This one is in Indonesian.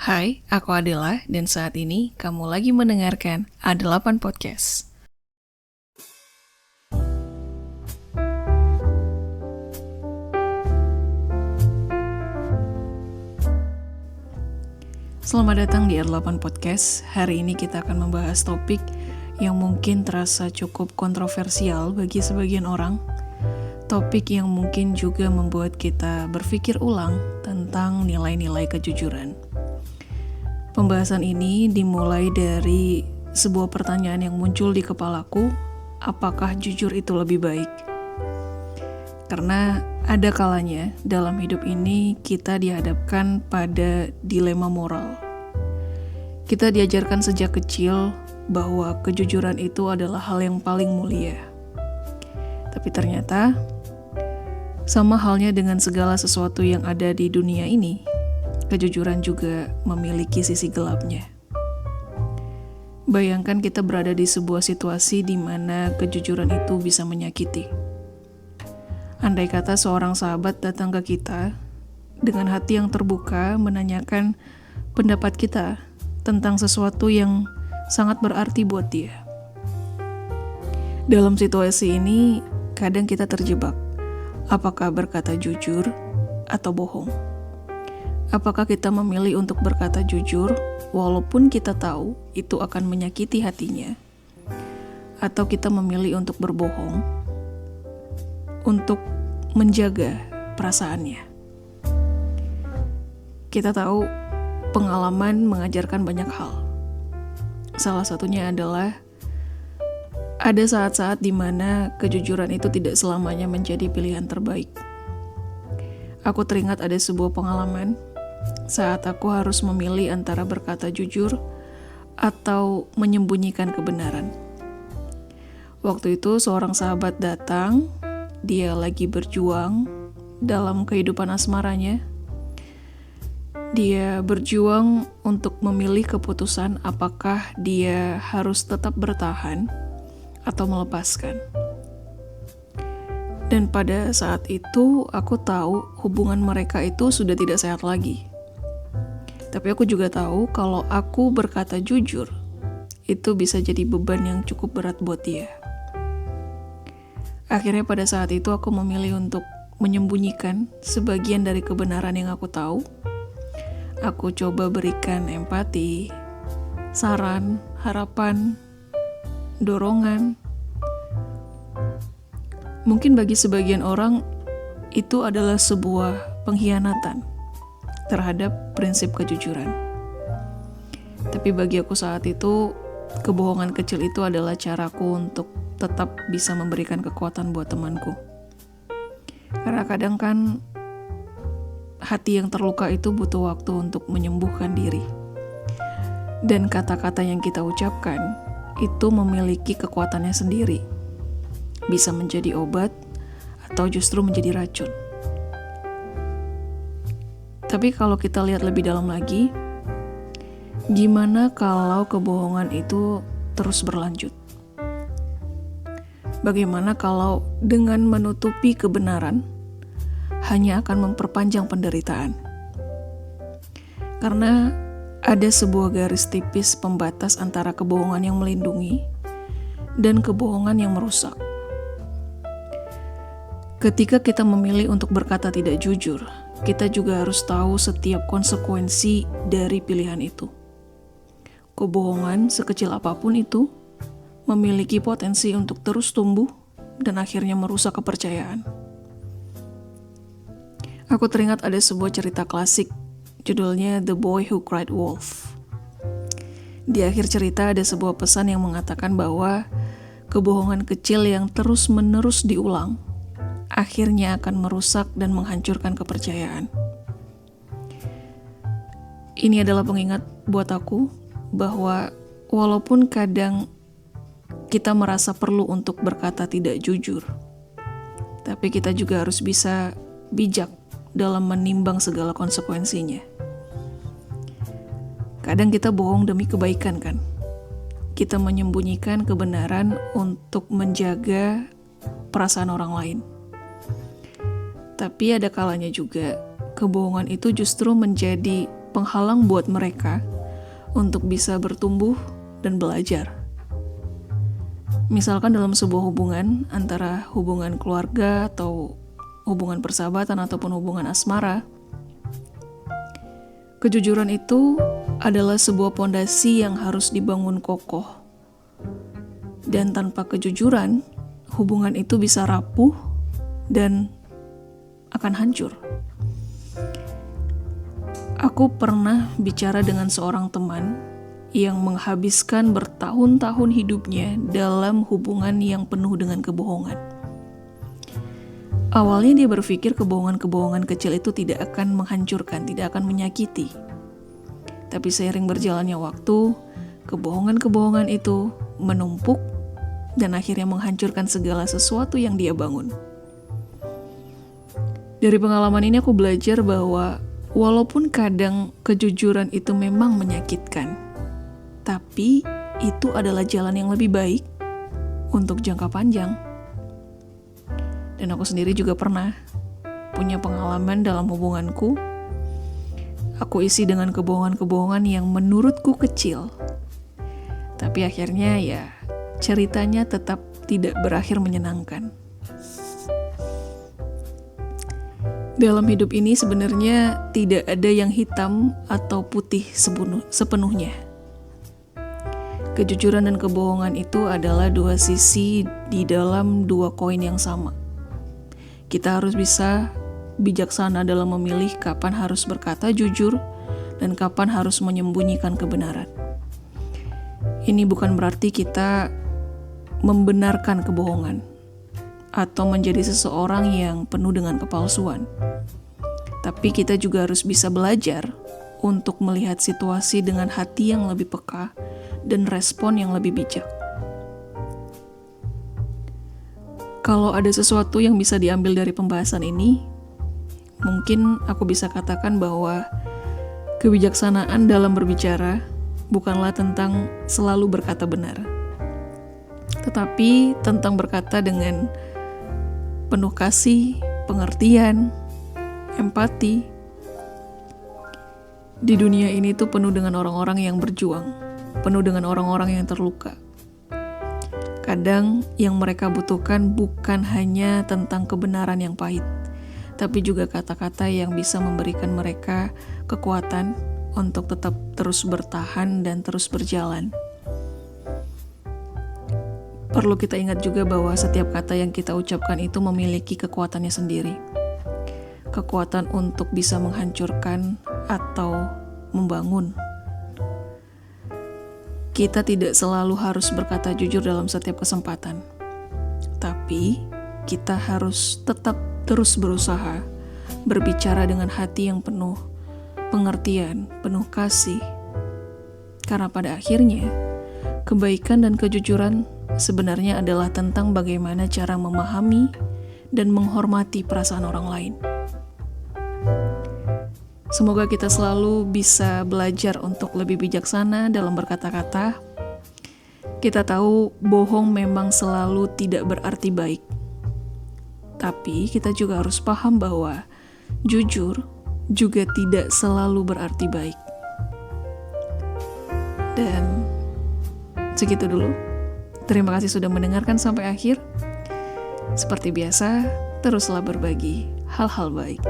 Hai, aku Adela dan saat ini kamu lagi mendengarkan A8 Podcast. Selamat datang di A8 Podcast. Hari ini kita akan membahas topik yang mungkin terasa cukup kontroversial bagi sebagian orang. Topik yang mungkin juga membuat kita berpikir ulang tentang nilai-nilai kejujuran. Pembahasan ini dimulai dari sebuah pertanyaan yang muncul di kepalaku, apakah jujur itu lebih baik? Karena ada kalanya dalam hidup ini kita dihadapkan pada dilema moral. Kita diajarkan sejak kecil bahwa kejujuran itu adalah hal yang paling mulia. Tapi ternyata, sama halnya dengan segala sesuatu yang ada di dunia ini, kejujuran juga memiliki sisi gelapnya. Bayangkan kita berada di sebuah situasi di mana kejujuran itu bisa menyakiti. Andai kata seorang sahabat datang ke kita dengan hati yang terbuka menanyakan pendapat kita tentang sesuatu yang sangat berarti buat dia. Dalam situasi ini, kadang kita terjebak. Apakah berkata jujur atau bohong? Apakah kita memilih untuk berkata jujur walaupun kita tahu itu akan menyakiti hatinya? Atau kita memilih untuk berbohong untuk menjaga perasaannya? Kita tahu pengalaman mengajarkan banyak hal. Salah satunya adalah ada saat-saat di mana kejujuran itu tidak selamanya menjadi pilihan terbaik. Aku teringat ada sebuah pengalaman saat aku harus memilih antara berkata jujur atau menyembunyikan kebenaran. Waktu itu seorang sahabat datang, dia lagi berjuang dalam kehidupan asmaranya. Dia berjuang untuk memilih keputusan apakah dia harus tetap bertahan atau melepaskan. Dan pada saat itu aku tahu hubungan mereka itu sudah tidak sehat lagi. Tapi aku juga tahu kalau aku berkata jujur, itu bisa jadi beban yang cukup berat buat dia. Akhirnya pada saat itu aku memilih untuk menyembunyikan sebagian dari kebenaran yang aku tahu. Aku coba berikan empati, saran, harapan, dorongan. Mungkin bagi sebagian orang itu adalah sebuah pengkhianatan terhadap prinsip kejujuran. Tapi bagi aku saat itu, kebohongan kecil itu adalah caraku untuk tetap bisa memberikan kekuatan buat temanku. Karena kadang kan hati yang terluka itu butuh waktu untuk menyembuhkan diri. Dan kata-kata yang kita ucapkan itu memiliki kekuatannya sendiri. Bisa menjadi obat atau justru menjadi racun. Tapi kalau kita lihat lebih dalam lagi, gimana kalau kebohongan itu terus berlanjut? Bagaimana kalau dengan menutupi kebenaran hanya akan memperpanjang penderitaan? Karena ada sebuah garis tipis pembatas antara kebohongan yang melindungi dan kebohongan yang merusak. Ketika kita memilih untuk berkata tidak jujur, kita juga harus tahu setiap konsekuensi dari pilihan itu. Kebohongan sekecil apapun itu memiliki potensi untuk terus tumbuh dan akhirnya merusak kepercayaan. Aku teringat ada sebuah cerita klasik, judulnya The Boy Who Cried Wolf. Di akhir cerita ada sebuah pesan yang mengatakan bahwa kebohongan kecil yang terus-menerus diulang akhirnya akan merusak dan menghancurkan kepercayaan. Ini adalah pengingat buat aku bahwa walaupun kadang kita merasa perlu untuk berkata tidak jujur, tapi kita juga harus bisa bijak dalam menimbang segala konsekuensinya. Kadang kita bohong demi kebaikan kan? Kita menyembunyikan kebenaran untuk menjaga perasaan orang lain. Tapi ada kalanya juga kebohongan itu justru menjadi penghalang buat mereka untuk bisa bertumbuh dan belajar. Misalkan dalam sebuah hubungan, antara hubungan keluarga atau hubungan persahabatan ataupun hubungan asmara, kejujuran itu adalah sebuah pondasi yang harus dibangun kokoh. Dan tanpa kejujuran, hubungan itu bisa rapuh dan akan hancur. Aku pernah bicara dengan seorang teman yang menghabiskan bertahun-tahun hidupnya dalam hubungan yang penuh dengan kebohongan. Awalnya dia berpikir kebohongan-kebohongan kecil itu tidak akan menghancurkan, tidak akan menyakiti. Tapi seiring berjalannya waktu, kebohongan-kebohongan itu menumpuk dan akhirnya menghancurkan segala sesuatu yang dia bangun. Dari pengalaman ini aku belajar bahwa walaupun kadang kejujuran itu memang menyakitkan, tapi itu adalah jalan yang lebih baik untuk jangka panjang. Dan aku sendiri juga pernah punya pengalaman dalam hubunganku. Aku isi dengan kebohongan-kebohongan yang menurutku kecil. Tapi akhirnya ya ceritanya tetap tidak berakhir menyenangkan. Dalam hidup ini sebenarnya tidak ada yang hitam atau putih sepenuhnya. Kejujuran dan kebohongan itu adalah dua sisi di dalam dua koin yang sama. Kita harus bisa bijaksana dalam memilih kapan harus berkata jujur dan kapan harus menyembunyikan kebenaran. Ini bukan berarti kita membenarkan kebohongan atau menjadi seseorang yang penuh dengan kepalsuan. Tapi kita juga harus bisa belajar untuk melihat situasi dengan hati yang lebih peka dan respon yang lebih bijak. Kalau ada sesuatu yang bisa diambil dari pembahasan ini, mungkin aku bisa katakan bahwa kebijaksanaan dalam berbicara bukanlah tentang selalu berkata benar, tetapi tentang berkata dengan penuh kasih, pengertian, empati. Di dunia ini tuh penuh dengan orang-orang yang berjuang, penuh dengan orang-orang yang terluka. Kadang yang mereka butuhkan bukan hanya tentang kebenaran yang pahit, tapi juga kata-kata yang bisa memberikan mereka kekuatan untuk tetap terus bertahan dan terus berjalan. Perlu kita ingat juga bahwa setiap kata yang kita ucapkan itu memiliki kekuatannya sendiri. Kekuatan untuk bisa menghancurkan atau membangun. Kita tidak selalu harus berkata jujur dalam setiap kesempatan. Tapi kita harus tetap terus berusaha berbicara dengan hati yang penuh pengertian, penuh kasih. Karena pada akhirnya, kebaikan dan kejujuran sebenarnya adalah tentang bagaimana cara memahami dan menghormati perasaan orang lain. Semoga kita selalu bisa belajar untuk lebih bijaksana dalam berkata-kata. Kita tahu bohong memang selalu tidak berarti baik. Tapi kita juga harus paham bahwa jujur juga tidak selalu berarti baik. Dan segitu dulu. Terima kasih sudah mendengarkan sampai akhir. Seperti biasa, teruslah berbagi hal-hal baik.